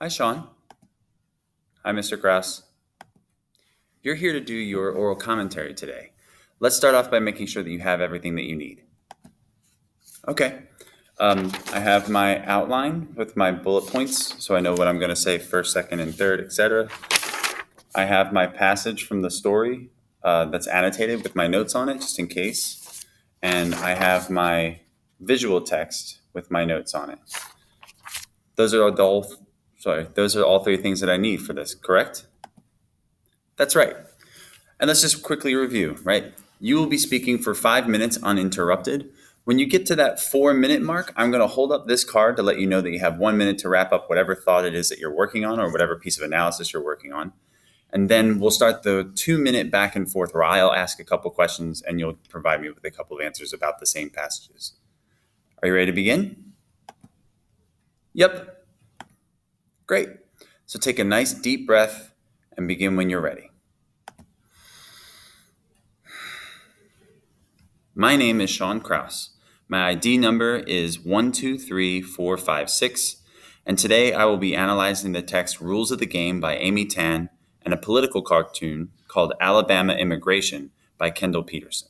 Hi, Sean. Hi, Mr. Kraus. You're here to do your oral commentary today. Let's start off by making sure that you have everything that you need. Okay. I have my outline with my bullet points, so I know what I'm going to say first, second, and third, etc. I have my passage from the story that's annotated with my notes on it, just in case. And I have my visual text with my notes on it. Those are all three things that I need for this, correct? That's right. And let's just quickly review, right? You will be speaking for 5 minutes uninterrupted. When you get to that 4 minute mark, I'm going to hold up this card to let you know that you have 1 minute to wrap up whatever thought it is that you're working on or whatever piece of analysis you're working on. And then we'll start the 2 minute back and forth where I'll ask a couple questions and you'll provide me with a couple of answers about the same passages. Are you ready to begin? Yep. Great. So take a nice deep breath and begin when you're ready. My name is Sean Kraus. My ID number is 123456, and today I will be analyzing the text Rules of the Game by Amy Tan and a political cartoon called Alabama Immigration by Kendall Peterson.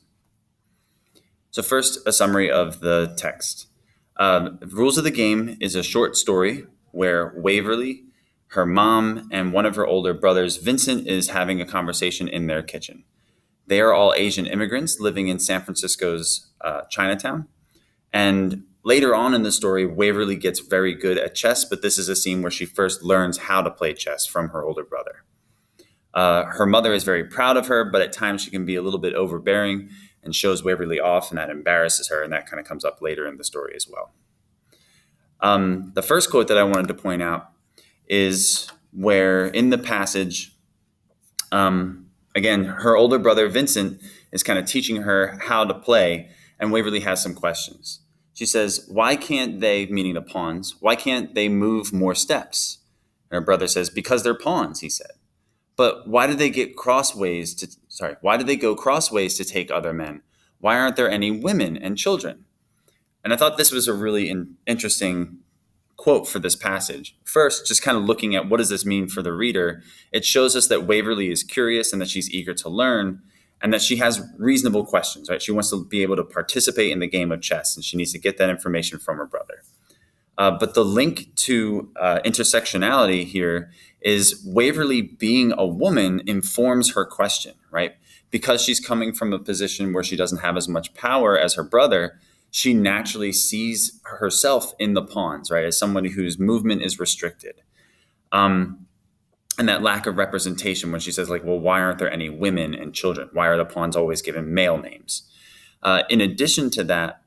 So first, a summary of the text. Rules of the Game is a short story where Waverly, her mom, and one of her older brothers, Vincent, is having a conversation in their kitchen. They are all Asian immigrants living in San Francisco's Chinatown. And later on in the story, Waverly gets very good at chess, but this is a scene where she first learns how to play chess from her older brother. Her mother is very proud of her, but at times she can be a little bit overbearing and shows Waverly off, and that embarrasses her, and that kind of comes up later in the story as well. The first quote that I wanted to point out is where in the passage, again, her older brother, Vincent, is kind of teaching her how to play, and Waverly has some questions. She says, why can't they, meaning the pawns, why can't they move more steps? And her brother says, because they're pawns, he said. But why do they go crossways to take other men? Why aren't there any women and children? And I thought this was a really interesting quote for this passage. First, just kind of looking at what does this mean for the reader, it shows us that Waverly is curious and that she's eager to learn and that she has reasonable questions, right? She wants to be able to participate in the game of chess and she needs to get that information from her brother. But the link to intersectionality here is Waverly being a woman informs her question, right? Because she's coming from a position where she doesn't have as much power as her brother, she naturally sees herself in the pawns, right? As somebody whose movement is restricted. And that lack of representation when she says like, well, why aren't there any women and children? Why are the pawns always given male names? In addition to that,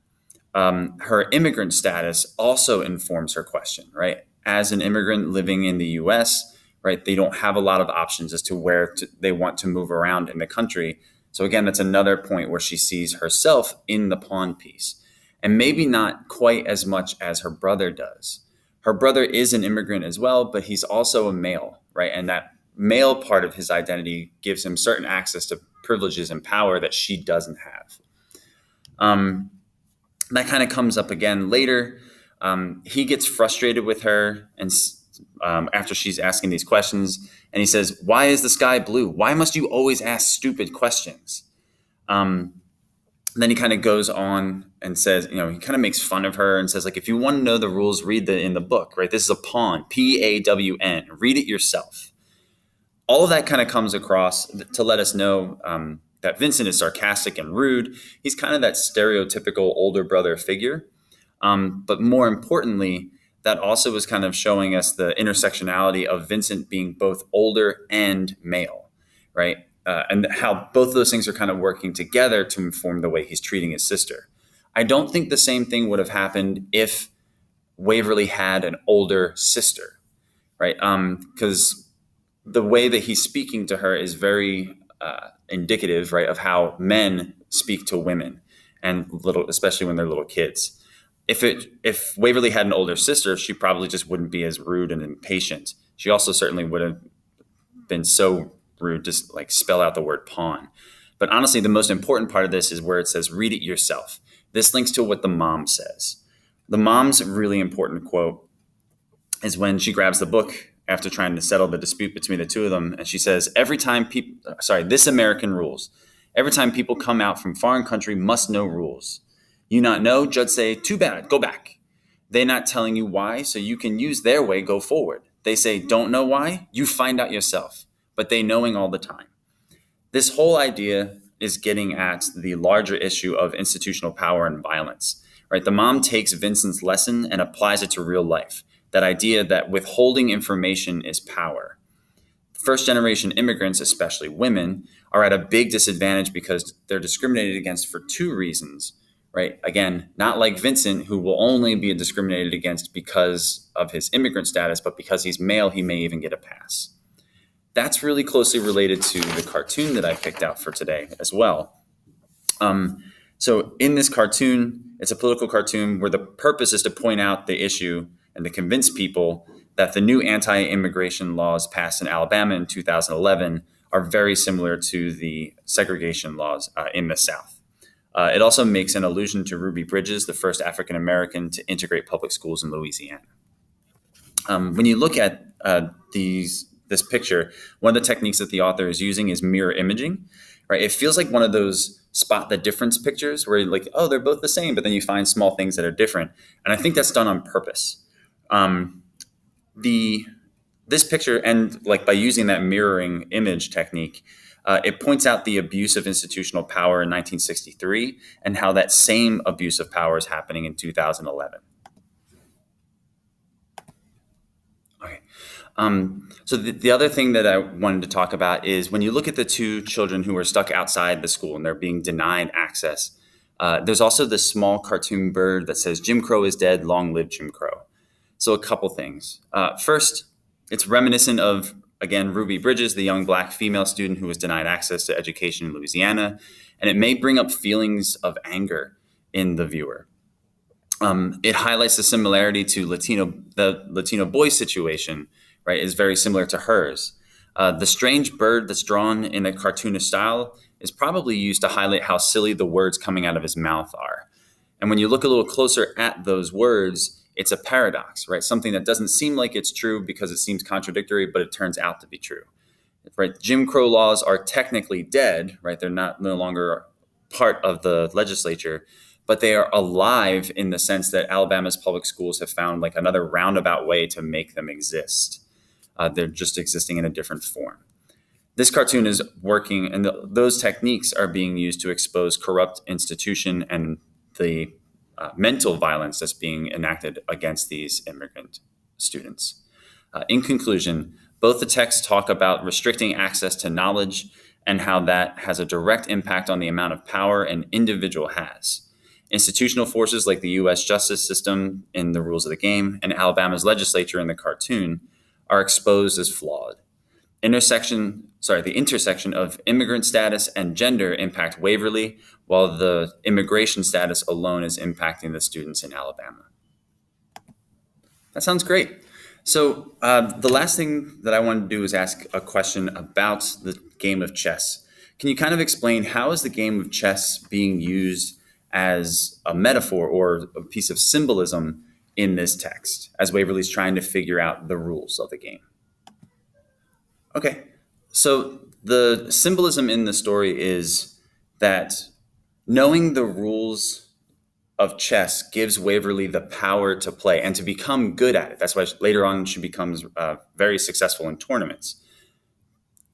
her immigrant status also informs her question, right? As an immigrant living in the US, right, they don't have a lot of options as to where they want to move around in the country. So again, that's another point where she sees herself in the pawn piece. And maybe not quite as much as her brother does. Her brother is an immigrant as well, but he's also a male, right? And that male part of his identity gives him certain access to privileges and power that she doesn't have. That kind of comes up again later. He gets frustrated with her and after she's asking these questions, and he says, why is the sky blue? Why must you always ask stupid questions? Then he kind of goes on and says, he kind of makes fun of her and says, like, if you want to know the rules, read in the book, right? This is a pawn, P-A-W-N. Read it yourself. All of that kind of comes across to let us know that Vincent is sarcastic and rude. He's kind of that stereotypical older brother figure. But more importantly, that also is kind of showing us the intersectionality of Vincent being both older and male, right? And how both of those things are kind of working together to inform the way he's treating his sister. I don't think the same thing would have happened if Waverly had an older sister, right? Because the way that he's speaking to her is very indicative, right, of how men speak to women, and especially when they're little kids. If Waverly had an older sister, she probably just wouldn't be as rude and impatient. She also certainly would have been so rude to like spell out the word pawn. But honestly, the most important part of this is where it says, read it yourself. This links to what the mom says. The mom's really important quote is when she grabs the book after trying to settle the dispute between the two of them. And she says, this American rules. Every time people come out from foreign country must know rules. You not know, judge say, too bad, go back. They not telling you why, so you can use their way, go forward. They say, don't know why, you find out yourself. But they knowing all the time. This whole idea is getting at the larger issue of institutional power and violence, right? The mom takes Vincent's lesson and applies it to real life. That idea that withholding information is power. First generation immigrants, especially women, are at a big disadvantage because they're discriminated against for two reasons, right? Again, not like Vincent, who will only be discriminated against because of his immigrant status, but because he's male, he may even get a pass. That's really closely related to the cartoon that I picked out for today as well. So in this cartoon, it's a political cartoon where the purpose is to point out the issue and to convince people that the new anti-immigration laws passed in Alabama in 2011 are very similar to the segregation laws in the South. It also makes an allusion to Ruby Bridges, the first African-American to integrate public schools in Louisiana. When you look at this picture, one of the techniques that the author is using is mirror imaging, right? It feels like one of those spot the difference pictures where you're like, oh, they're both the same, but then you find small things that are different. And I think that's done on purpose. This picture, and like by using that mirroring image technique, it points out the abuse of institutional power in 1963 and how that same abuse of power is happening in 2011. Okay. So the other thing that I wanted to talk about is when you look at the two children who are stuck outside the school and they're being denied access, there's also this small cartoon bird that says, Jim Crow is dead, long live Jim Crow. So a couple things. First, it's reminiscent of, again, Ruby Bridges, the young Black female student who was denied access to education in Louisiana, and it may bring up feelings of anger in the viewer. It highlights the similarity to the Latino boy situation, right, is very similar to hers. The strange bird that's drawn in a cartoonish style is probably used to highlight how silly the words coming out of his mouth are. And when you look a little closer at those words, it's a paradox, right? Something that doesn't seem like it's true because it seems contradictory, but it turns out to be true, right? Jim Crow laws are technically dead, right? They're no longer part of the legislature, but they are alive in the sense that Alabama's public schools have found like another roundabout way to make them exist. They're just existing in a different form. This cartoon is working, and those techniques are being used to expose corrupt institution and the mental violence that's being enacted against these immigrant students. In conclusion, both the texts talk about restricting access to knowledge and how that has a direct impact on the amount of power an individual has. Institutional forces like the U.S. justice system in The Rules of the Game and Alabama's legislature in the cartoon are exposed as flawed. The intersection of immigrant status and gender impact Waverly, while the immigration status alone is impacting the students in Alabama. That sounds great. So the last thing that I wanted to do is ask a question about the game of chess. Can you kind of explain how is the game of chess being used as a metaphor or a piece of symbolism in this text as Waverly's trying to figure out the rules of the game? Okay, so the symbolism in the story is that knowing the rules of chess gives Waverly the power to play and to become good at it. That's why later on she becomes very successful in tournaments.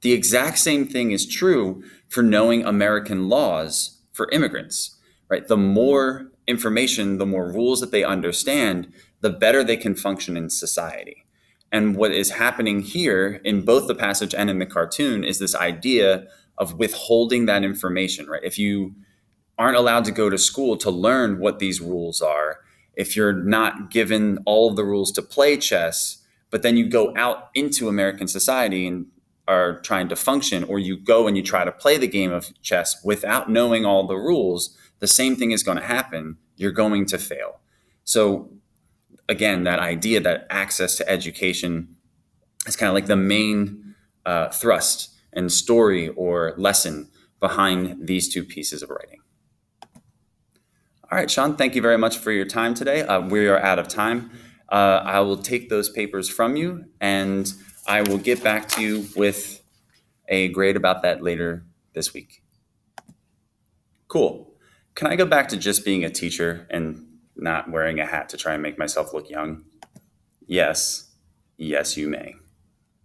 The exact same thing is true for knowing American laws for immigrants, right? The more information, the more rules that they understand, the better they can function in society. And what is happening here in both the passage and in the cartoon is this idea of withholding that information, right? If you aren't allowed to go to school to learn what these rules are, if you're not given all of the rules to play chess, but then you go out into American society and are trying to function, or you go and you try to play the game of chess without knowing all the rules, the same thing is going to happen. You're going to fail. So again, that idea that access to education is kind of like the main thrust and story or lesson behind these two pieces of writing. All right, Sean, thank you very much for your time today. We are out of time. I will take those papers from you, and I will get back to you with a grade about that later this week. Cool. Can I go back to just being a teacher and not wearing a hat to try and make myself look young? Yes. Yes, you may.